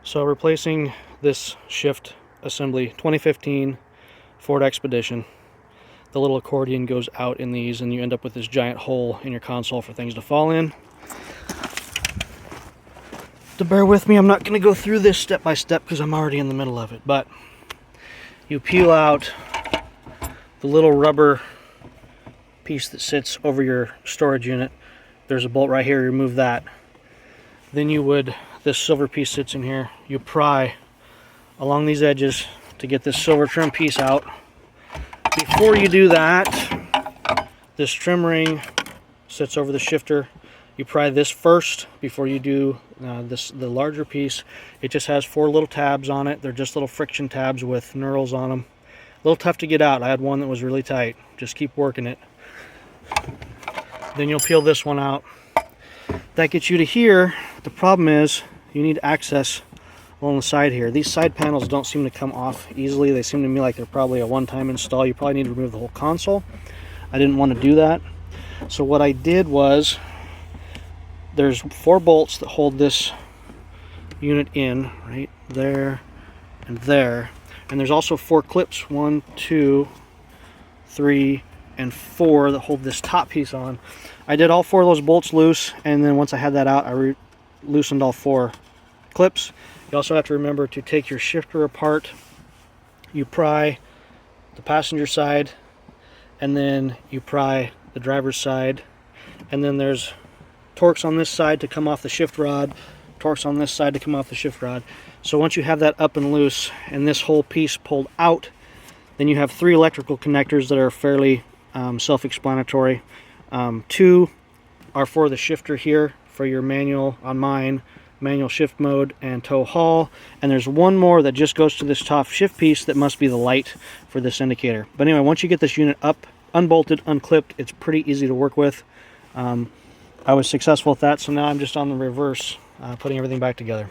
So replacing this shift assembly, 2015 Ford Expedition. The little accordion goes out in these and you end up with this giant hole in your console for things to fall in. To bear with me, I'm not going to go through this step by step because I'm already in the middle of it, but you peel out the little rubber piece that sits over your storage unit. There's a bolt right here, remove that. Then this silver piece sits in here. You pry along these edges to get this silver trim piece out. Before you do that, this trim ring sits over the shifter. You pry this first before you do the larger piece. It just has 4 little tabs on it. They're just little friction tabs with knurls on them. A little tough to get out. I had one that was really tight. Just keep working it. Then you'll peel this one out. That gets you to here. The problem is you need access along the side here. These side panels don't seem to come off easily. They seem to me like they're probably a one-time install. You probably need to remove the whole console. I didn't want to do that. So what I did was, there's 4 bolts that hold this unit in, right there and there. And there's also 4 clips, 1, 2, 3, and 4 that hold this top piece on. I did all 4 of those bolts loose, and then once I had that out, I loosened all 4 clips. You also have to remember to take your shifter apart. You pry the passenger side, and then you pry the driver's side, and then there's Torx on this side to come off the shift rod, Torx on this side to come off the shift rod. So once you have that up and loose and this whole piece pulled out, then you have 3 electrical connectors that are fairly self-explanatory. 2 are for the shifter here, for your manual, on mine, manual shift mode and tow haul, and there's 1 more that just goes to this top shift piece that must be the light for this indicator. But anyway, once you get this unit up, unbolted, unclipped, it's pretty easy to work with. I was successful with that, so now I'm just on the reverse, putting everything back together.